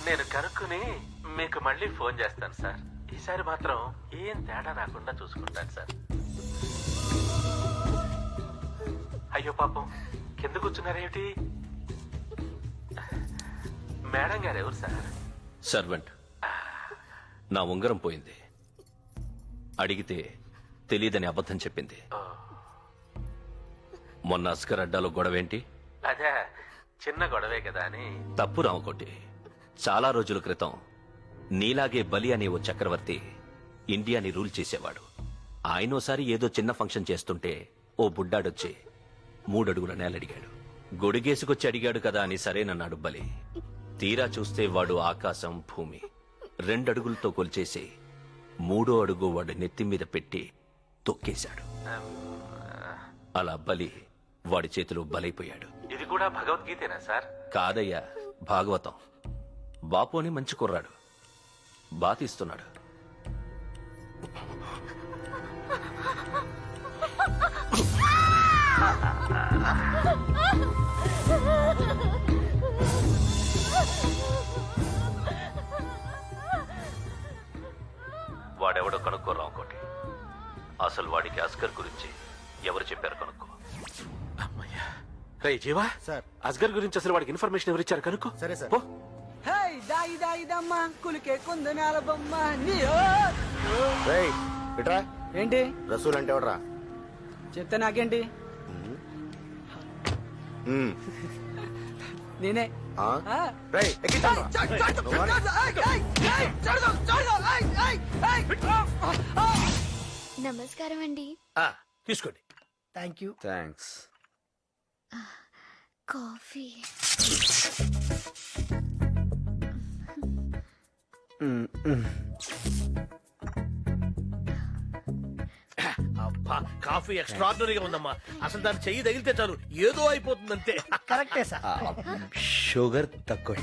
నేను కనుక్కుని మీకు మళ్ళీ ఫోన్ చేస్తాను సార్. ఈసారి మాత్రం ఏం తేడా రాకుండా చూసుకుంటాను సార్. అయ్యో పాపం కింద కూర్చున్నారేమిటి? మేడం గారు ఎవరు సార్? సర్వెంట్. నా ఉంగరం పోయింది, అడిగితే తెలియదని అబద్ధం చెప్పింది. మొన్న అస్కర్ అడ్డాలో గొడవేంటి? అదే చిన్న గొడవే కదా అని. తప్పు రామకోటి. చాలా రోజుల క్రితం నీలాగే బలి అనే ఓ చక్రవర్తి ఇండియాని రూల్ చేసేవాడు. ఆయనోసారి ఏదో చిన్న ఫంక్షన్ చేస్తుంటే ఓ బుడ్డాడొచ్చి 3 అడుగుల నేలడిగాడు. గొడిగేసుకొచ్చి అడిగాడు కదా అని సరేనన్నాడు బలి. తీరా చూస్తే వాడు ఆకాశం భూమి 2 అడుగులతో కొలిచేసి 3వ అడుగు వాడు నెత్తి మీద పెట్టి తొక్కేశాడు. అలా బలి వాడి చేతిలో బలైపోయాడు. ఇది కూడా భగవద్గీతేనా సార్? కాదయ్యా, భాగవతం. బాపు అని మంచి కుర్రాడు, బాతిస్తున్నాడు. వాడెవడో కనుక్కోరా ఇంకోటి. అసలు వాడికి అస్కర్ గురించి ఎవరు చెప్పారు కనుక్కో. అమ్మయ్యా. రే జీవా సార్, అస్గర్ గురించి అసలు వాడికి ఇన్ఫర్మేషన్ ఎవరు ఇచ్చారు కనుక్కో. సరే సార్. పో. దాయి దాయి దమ్మ కులికే కొందనాల బొమ్మ ఇట్రా. ఏంటి రసూల్ అంటే ఎవడరా? చెప్తే నాకేంటి? నేనే. రేయ్, ఎక్కించండ్రా. నమస్కారం అండి. తీసుకోండి. Thank you. థ్యాంక్స్. కాఫీ. అబ్బా, కాఫీ ఎక్స్ట్రాడినరీగా ఉందమ్మా. అసలు దాన్ని చెయ్యి తగిలితే చాలు ఏదో అయిపోతుందంతే. కరెక్టే సార్. షుగర్ తక్కువ.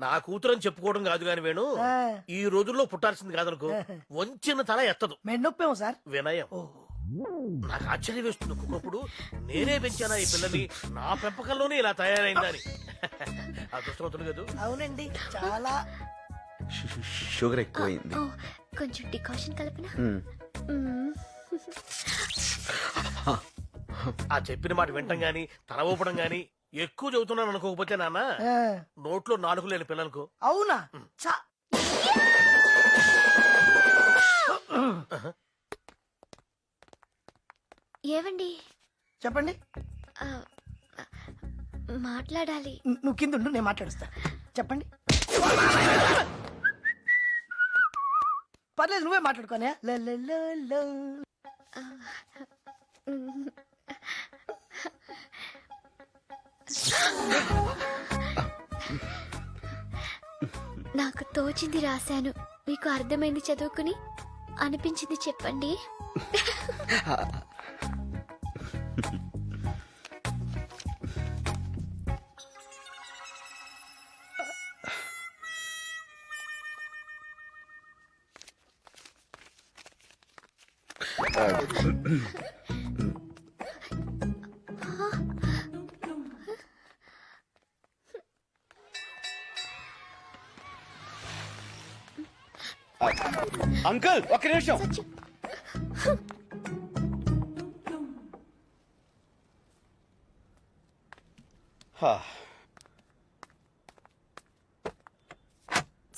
నా కూతురని చెప్పుకోవడం కాదు గాని వేణు, ఈ రోజుల్లో పుట్టాల్సింది కాదనుకో. వంచిన తల ఎత్తదు. మెన్నొప్పేమో సార్. వినయం. నాకు ఆశ్చర్యం వేస్తుంది ఒక్కొక్కప్పుడు. నేనే పెంచానా ఈ పిల్లని, నా పెంపకంలోనే ఇలా తయారైందని. అదృష్టవంతుడు కదా. అవునండి, చాలా. షుగర్ ఎక్కువైంది. కొంచెం డికాషన్ కలపనా? ఆ చెప్పిన మాట వింటం గాని తల ఊపడం గాని ఎక్కువ చదువుతున్నాను అనుకోకపోతే నాన్న, నోట్లో 4 లేని పిల్లలకు. అవునా? ఏవండి? చెప్పండి. మాట్లాడాలి. నువ్వు కింద ఉండు, నేను మాట్లాడుస్తా. చెప్పండి. పర్లేదు, నువ్వే మాట్లాడుకోనే. నాకు తోచింది రాశాను, మీకు అర్థమైంది చదువుకుని, అనిపించింది చెప్పండి. అంకుల్, ఒక్క నిమిషం.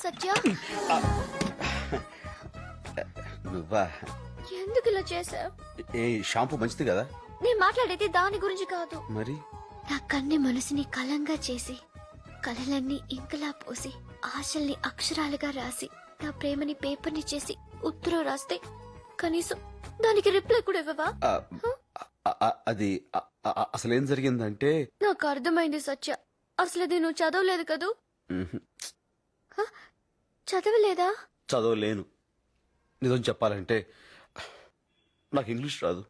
సత్య, నువ్వా? ఎందుకు ఇలా చేసావు? ఏ షాంపూ మంచిది కదా? నేను మాట్లాడేది దాని గురించి కాదు. మరి నా కన్ని మనసుని కలంగా చేసి, కలలన్నీ ఇంకలా పోసి, ఆశల్ని అక్షరాలుగా రాసి, నా ప్రేమని పేపర్ని చేసి ఉత్తరం రాస్తే కనీసం దానికి రిప్లై కూడా ఇవ్వవా? అది అసలేం జరిగిందంటే, నాకు అర్థమైంది సత్య. అసలు అది నువ్వు చదవలేదు కదూ? చదవలేదా? చదవలేను. నిజం చెప్పాలంటే నాకు ఇంగ్లీష్ రాదు.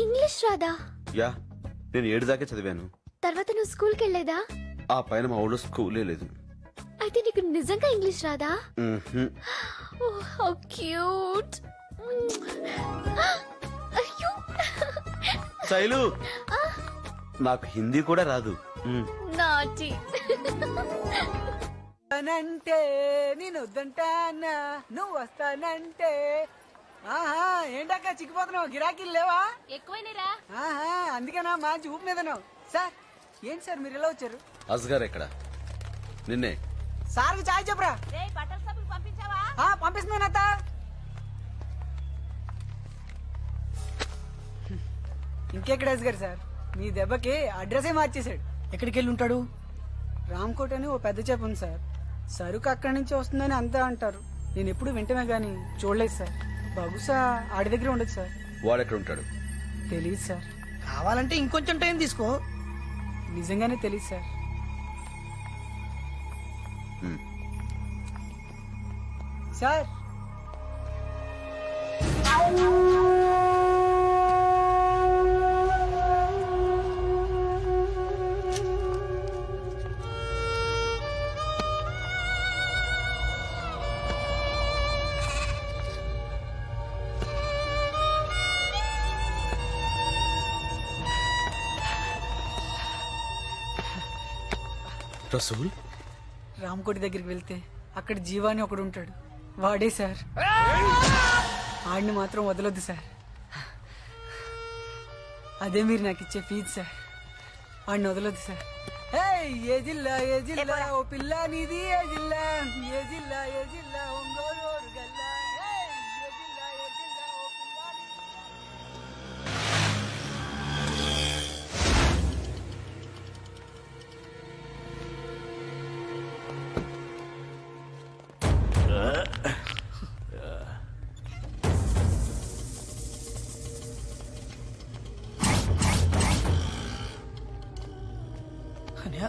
ఇంగ్లీష్ రాదా? యా, నేను 7 దాకా చదివాను. తర్వాత నువ్వు స్కూల్కి వెళ్ళేదా? ఆ పైన మా ఊళ్ళో స్కూలే లేదు. అయితే నీకు నిజంగా ఇంగ్లీష్ రాదా? మ్మ్హ్మ్. How cute. అయ్యో, శైలు, నాకు హిందీ కూడా రాదు. నాటి. అంటే నేను వద్దంటానా నువ్వు వస్తానంటే ఆహా ఏంటక్క చిక్కిపోతున్నావు గిరాకీలు లేవా ఎక్కువైనరా ఆహా అందుకేనా మంచి ఊపు మీదను సార్ ఏంటి సార్ మీరు ఇలా వచ్చారు అస్గార్ ఎక్కడ? నిన్నే. సార్కి చాయ్ చెప్పరా పంపిస్తున్నాను అత్త ఇంకెక్కడ గారు సార్ మీ దెబ్బకి అడ్రస్ మార్చేశాడు ఎక్కడికి వెళ్ళి ఉంటాడు రామ్కోట్ అని ఓ పెద్ద చేప ఉంది సార్ సరుకు అక్కడి నుంచి వస్తుందని అంతా అంటారు నేను ఎప్పుడు వింటమే గానీ చూడలేదు సార్ బహుశా ఆడి దగ్గర ఉండదు సార్ వాడెక్కడ ఉంటాడు? తెలియదు సార్ కావాలంటే ఇంకొంచెం టైం తీసుకో. నిజంగానే తెలియదు సార్ హ్మ్. సార్ రసూల్ రామ్కోటి దగ్గరికి వెళ్తే అక్కడ జీవాని ఒకడు ఉంటాడు వాడే సార్ ఆడిని మాత్రం వదలొద్దు సార్ అదే మీరు నాకు ఇచ్చే ఫీజు సార్ ఆడిని వదలొద్దు సార్ ఏ జిల్లా ఓ పిల్ల నీది ఏ జిల్లా ఒంగోలు గల్లా ఏ జిల్లా ఓ పిల్ల నీది. అన్నయ్య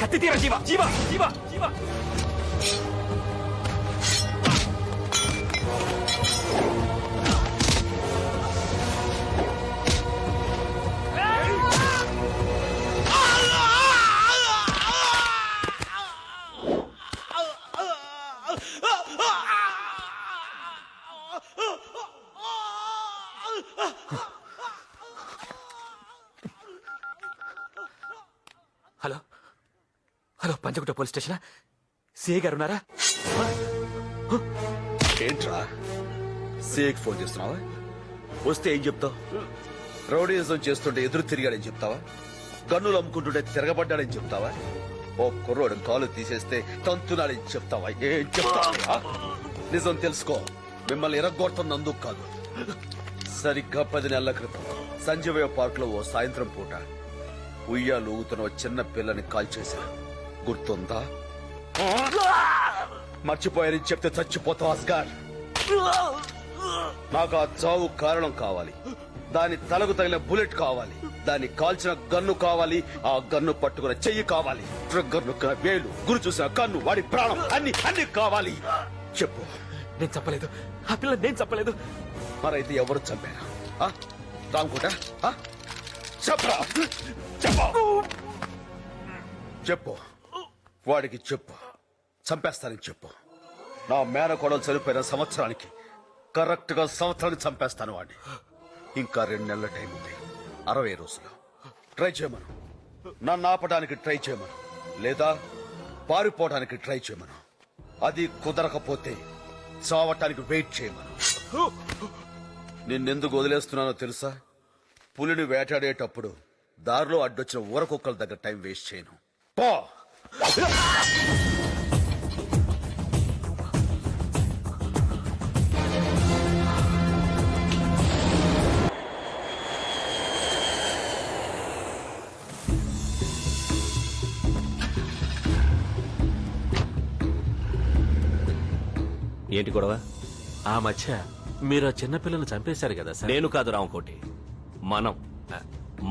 కత్తి తీరా Jeeva Jeeva Jeeva Jeeva. Hello hello Panjagutta police station CI garu ఉన్నారా? ఏంట్రా సేక్ ఫోన్ చేస్తున్నావా? వస్తే ఏం చెప్తావు? రౌడీజం చేస్తుంటే ఎదురు తిరిగాడని చెప్తావా? గన్నులు అమ్ముకుంటుంటే తిరగబడ్డాడని చెప్తావా? ఓ కుర్రోడు కాలు తీసేస్తే తంతునాడని చెప్తావా? ఏం చెప్తావా? నిజం తెలుసుకో, మిమ్మల్ని ఎరగొడుతున్నందుకు కాదు. సరిగ్గా 10 నెలల క్రితం సంజీవయ్య పార్క్ లో ఓ సాయంత్రం పూట ఉయ్యాలు ఊగుతున్న ఓ చిన్న పిల్లని కాల్చేశారు. గుర్తుందా? మర్చిపోయారని చెప్తే చచ్చిపోతావు అస్గార్. నాకు ఆ చావు కారణం కావాలి, దాని తలకు తగిలిన బుల్లెట్ కావాలి, దాన్ని కాల్చిన గన్ను కావాలి, ఆ గన్ను పట్టుకున్న చెయ్యి కావాలి, ట్రిగ్గర్ నొక్కిన వేలు, గురి చూసిన కన్ను, వాడి ప్రాణం, అన్ని అన్ని కావాలి. చెప్పు. నేను చెప్పలేదు, ఆ పిల్ల నేను చెప్పలేదు. మరైతే ఎవరు చంపారా? రామ్కోట చెప్పరా? చెప్పు చెప్పు, వాడికి చెప్పు, చంపేస్తానని చెప్పు. నా మేనకోడలు చనిపోయిన సంవత్సరానికి కరెక్ట్ గా సంవత్సరానికి చంపేస్తాను వాడిని. ఇంకా 2 నెలల టైం ఉంది, 60 రోజులు. ట్రై చేయమను, నన్ను ఆపడానికి ట్రై చేయమను, లేదా పారిపోవడానికి ట్రై చేయమను. అది కుదరకపోతే చావటానికి వెయిట్ చేయమను. నిన్నెందుకు వదిలేస్తున్నానో తెలుసా? పులిని వేటాడేటప్పుడు దారిలో అడ్డొచ్చిన ఊరకొక్కల దగ్గర టైం వేస్ట్ చేయను. పో. ఏంటి గొడవ? ఆ మధ్య మీరు ఆ చిన్నపిల్లను చంపేశారు కదా సార్. నేను కాదు రామకోటి,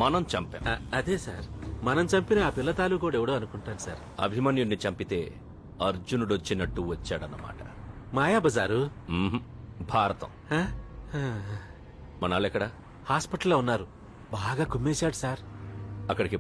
మనం చంపాం. అదే సార్, మనం చంపిన ఆ పిల్ల తాలూకోడు ఎవడో అనుకుంటాను సార్. అభిమన్యుణ్ణి చంపితే అర్జునుడొచ్చినట్టు వచ్చాడన్నమాట. మాయాబజారు మ్మ్హ్. భారతం. మనాళ్ళెక్కడా? హాస్పిటల్లో ఉన్నారు, బాగా కుమ్మేశాడు సార్. అక్కడికి